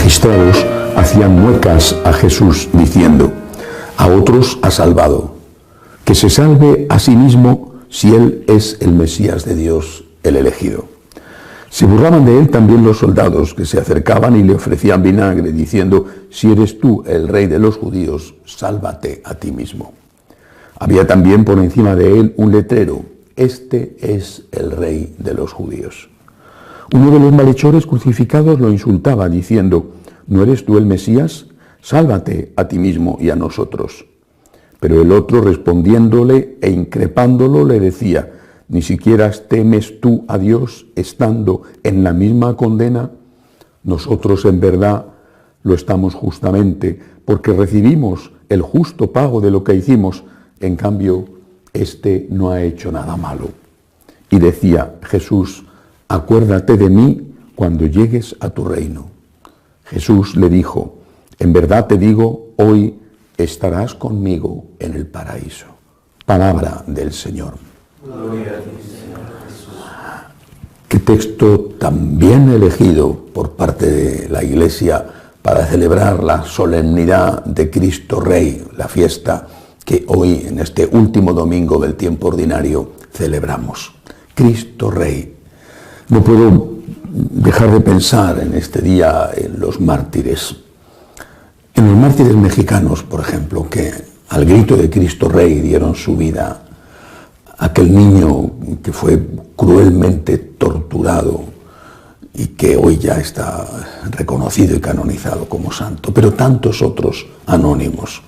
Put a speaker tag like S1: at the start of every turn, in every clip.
S1: magistrados hacían muecas a Jesús diciendo: a otros ha salvado, que se salve a sí mismo si él es el Mesías de Dios, el elegido. Se burlaban de él también los soldados que se acercaban y le ofrecían vinagre diciendo: si eres tú el rey de los judíos, sálvate a ti mismo. Había también por encima de él un letrero: este es el rey de los judíos. Uno de los malhechores crucificados lo insultaba diciendo: ¿no eres tú el Mesías? Sálvate a ti mismo y a nosotros. Pero el otro, respondiéndole e increpándolo, le decía: ¿ni siquiera temes tú a Dios estando en la misma condena? Nosotros en verdad lo estamos justamente, porque recibimos el justo pago de lo que hicimos. En cambio, este no ha hecho nada malo. Y decía Jesús: acuérdate de mí cuando llegues a tu reino. Jesús le dijo: en verdad te digo, hoy estarás conmigo en el paraíso. Palabra del Señor.
S2: Gloria a ti, Señor Jesús.
S1: Qué texto tan bien elegido por parte de la Iglesia para celebrar la solemnidad de Cristo Rey, la fiesta que hoy, en este último domingo del tiempo ordinario, celebramos. Cristo Rey. No puedo dejar de pensar en este día en los mártires. En los mártires mexicanos, por ejemplo, que al grito de Cristo Rey dieron su vida. Aquel niño que fue cruelmente torturado y que hoy ya está reconocido y canonizado como santo, pero tantos otros anónimos.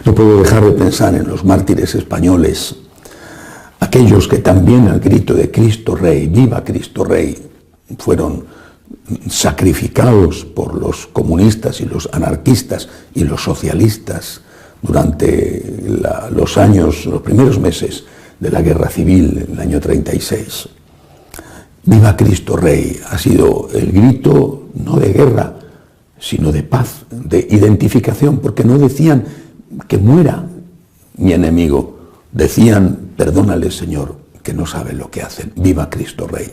S1: No puedo dejar de pensar en los mártires españoles, aquellos que también al grito de Cristo Rey, viva Cristo Rey, fueron sacrificados por los comunistas y los anarquistas y los socialistas durante los primeros meses de la Guerra Civil, en el año 36. Viva Cristo Rey ha sido el grito no de guerra, sino de paz, de identificación, porque no decían que muera mi enemigo, decían: perdónale, Señor, que no saben lo que hacen. Viva Cristo Rey.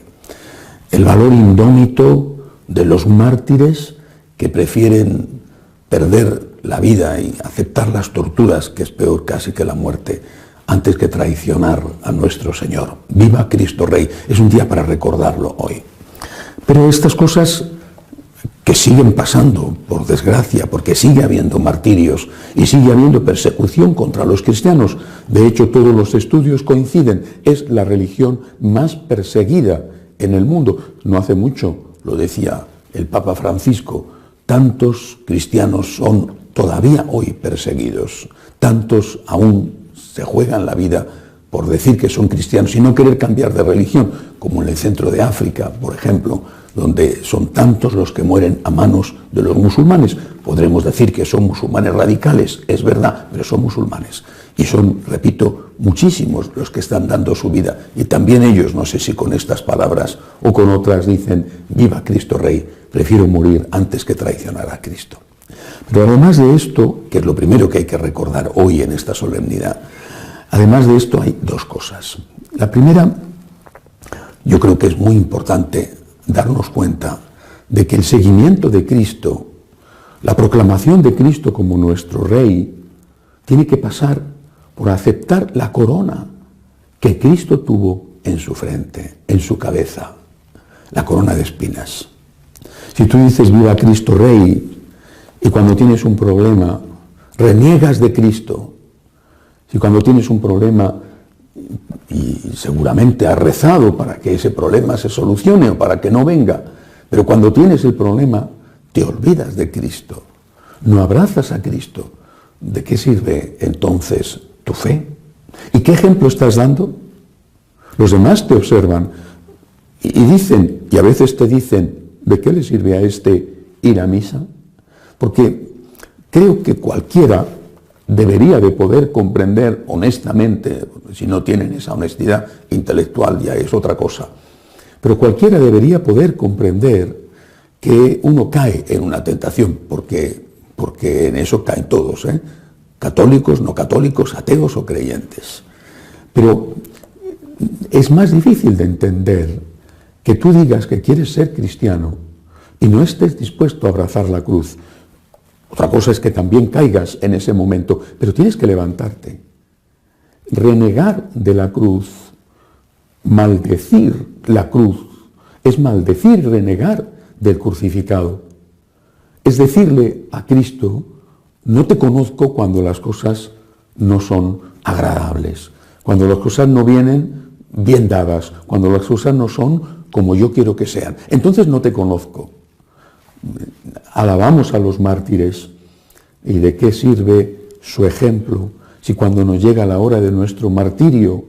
S1: El valor indómito de los mártires que prefieren perder la vida y aceptar las torturas, que es peor casi que la muerte, antes que traicionar a nuestro Señor. Viva Cristo Rey. Es un día para recordarlo hoy. Pero estas cosas que siguen pasando, por desgracia, porque sigue habiendo martirios y sigue habiendo persecución contra los cristianos. De hecho, todos los estudios coinciden. Es la religión más perseguida en el mundo. No hace mucho lo decía el Papa Francisco: tantos cristianos son todavía hoy perseguidos, tantos aún se juegan la vida por decir que son cristianos y no querer cambiar de religión, como en el centro de África, por ejemplo, donde son tantos los que mueren a manos de los musulmanes. Podremos decir que son musulmanes radicales, es verdad, pero son musulmanes. Y son, repito, muchísimos los que están dando su vida. Y también ellos, no sé si con estas palabras o con otras, dicen: viva Cristo Rey, prefiero morir antes que traicionar a Cristo. Pero además de esto, que es lo primero que hay que recordar hoy en esta solemnidad, además de esto hay dos cosas. La primera, yo creo que es muy importante darnos cuenta de que el seguimiento de Cristo, la proclamación de Cristo como nuestro Rey, tiene que pasar por aceptar la corona que Cristo tuvo en su frente, en su cabeza, la corona de espinas. Si tú dices viva Cristo Rey y cuando tienes un problema reniegas de Cristo, si cuando tienes un problema y seguramente has rezado para que ese problema se solucione o para que no venga, pero cuando tienes el problema te olvidas de Cristo, no abrazas a Cristo, ¿de qué sirve entonces tu fe? ¿Y qué ejemplo estás dando? Los demás te observan y dicen, y a veces te dicen: ¿de qué le sirve a este ir a misa? Porque creo que cualquiera debería de poder comprender honestamente, si no tienen esa honestidad intelectual ya es otra cosa, pero cualquiera debería poder comprender que uno cae en una tentación, porque en eso caen todos, católicos, no católicos, ateos o creyentes. Pero es más difícil de entender que tú digas que quieres ser cristiano, y no estés dispuesto a abrazar la cruz. Otra cosa es que también caigas en ese momento, pero tienes que levantarte. Renegar de la cruz, maldecir la cruz, es maldecir y renegar del crucificado. Es decirle a Cristo, no te conozco cuando las cosas no son agradables, cuando las cosas no vienen bien dadas, cuando las cosas no son como yo quiero que sean. Entonces no te conozco. Alabamos a los mártires. ¿Y de qué sirve su ejemplo si cuando nos llega la hora de nuestro martirio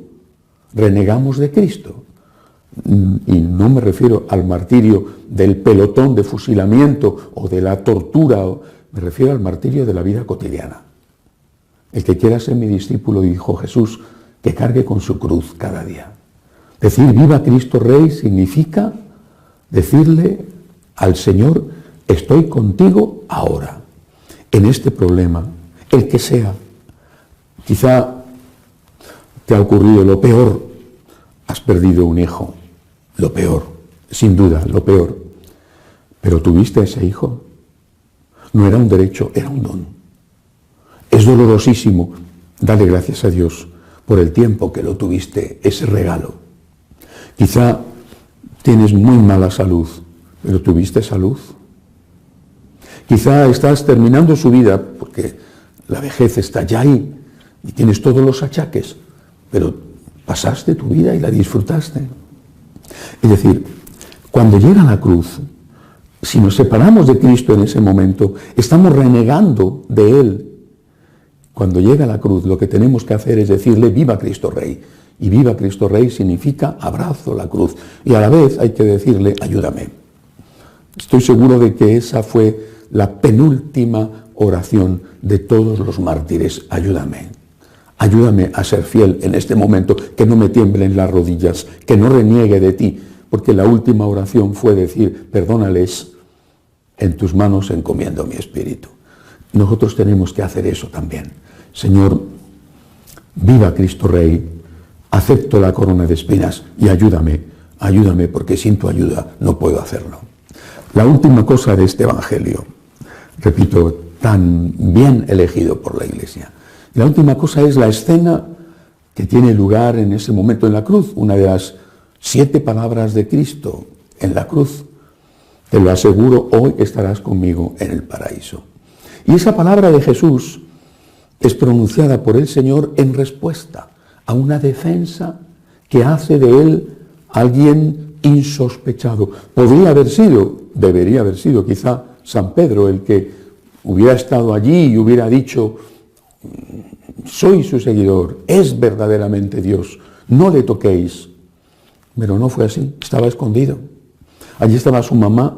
S1: renegamos de Cristo? Y no me refiero al martirio del pelotón de fusilamiento o de la tortura, me refiero al martirio de la vida cotidiana. El que quiera ser mi discípulo, dijo Jesús, que cargue con su cruz cada día. Decir viva Cristo Rey significa decirle al Señor, estoy contigo ahora, en este problema, el que sea. Quizá te ha ocurrido lo peor, has perdido un hijo, lo peor, sin duda, lo peor. Pero tuviste a ese hijo, no era un derecho, era un don. Es dolorosísimo, dale gracias a Dios por el tiempo que lo tuviste, ese regalo. Quizá tienes muy mala salud, pero tuviste salud. Quizá estás terminando su vida porque la vejez está ya ahí y tienes todos los achaques, pero pasaste tu vida y la disfrutaste. Es decir, cuando llega la cruz, si nos separamos de Cristo en ese momento, estamos renegando de Él. Cuando llega la cruz, lo que tenemos que hacer es decirle, viva Cristo Rey. Y viva Cristo Rey significa abrazo la cruz. Y a la vez hay que decirle, ayúdame. Estoy seguro de que esa fue la penúltima oración de todos los mártires. Ayúdame. Ayúdame a ser fiel en este momento, que no me tiemblen las rodillas, que no reniegue de ti. Porque la última oración fue decir, perdónales, en tus manos encomiendo mi espíritu. Nosotros tenemos que hacer eso también. Señor, viva Cristo Rey. Acepto la corona de espinas y ayúdame, ayúdame, porque sin tu ayuda no puedo hacerlo. La última cosa de este Evangelio, repito, tan bien elegido por la Iglesia. La última cosa es la escena que tiene lugar en ese momento en la cruz, una de las 7 palabras de Cristo en la cruz. Te lo aseguro, hoy estarás conmigo en el paraíso. Y esa palabra de Jesús es pronunciada por el Señor en respuesta a una defensa que hace de él alguien insospechado. Podría haber sido, debería haber sido quizá San Pedro el que hubiera estado allí y hubiera dicho, soy su seguidor, es verdaderamente Dios, no le toquéis. Pero no fue así, estaba escondido. Allí estaba su mamá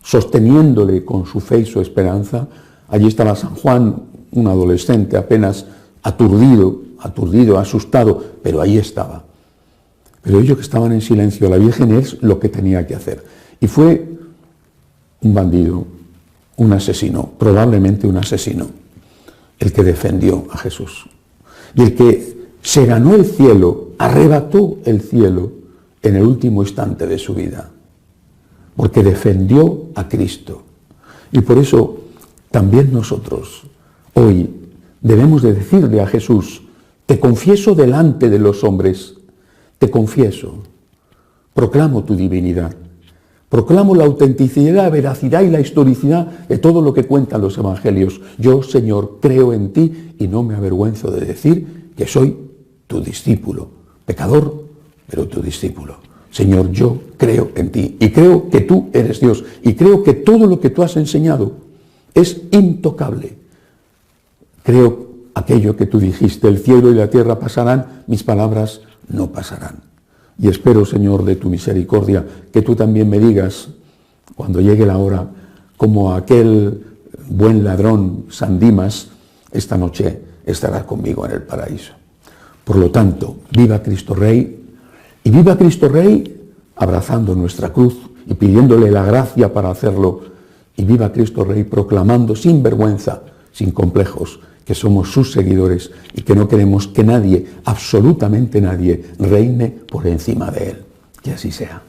S1: sosteniéndole con su fe y su esperanza. Allí estaba San Juan, un adolescente apenas aturdido, asustado, pero ahí estaba. Pero ellos que estaban en silencio, la Virgen es lo que tenía que hacer. Y fue un bandido, un asesino, probablemente un asesino, el que defendió a Jesús. Y el que se ganó el cielo, arrebató el cielo en el último instante de su vida, porque defendió a Cristo. Y por eso también nosotros hoy debemos de decirle a Jesús, te confieso delante de los hombres, te confieso, proclamo tu divinidad, proclamo la autenticidad, la veracidad y la historicidad de todo lo que cuentan los evangelios. Yo, Señor, creo en ti y no me avergüenzo de decir que soy tu discípulo, pecador, pero tu discípulo. Señor, yo creo en ti y creo que tú eres Dios y creo que todo lo que tú has enseñado es intocable. Creo aquello que tú dijiste, el cielo y la tierra pasarán, mis palabras no pasarán. Y espero, Señor, de tu misericordia, que tú también me digas, cuando llegue la hora, como aquel buen ladrón, San Dimas, esta noche estará conmigo en el paraíso. Por lo tanto, viva Cristo Rey, y viva Cristo Rey abrazando nuestra cruz y pidiéndole la gracia para hacerlo, y viva Cristo Rey proclamando sin vergüenza, sin complejos, que somos sus seguidores y que no queremos que nadie, absolutamente nadie, reine por encima de él. Que así sea.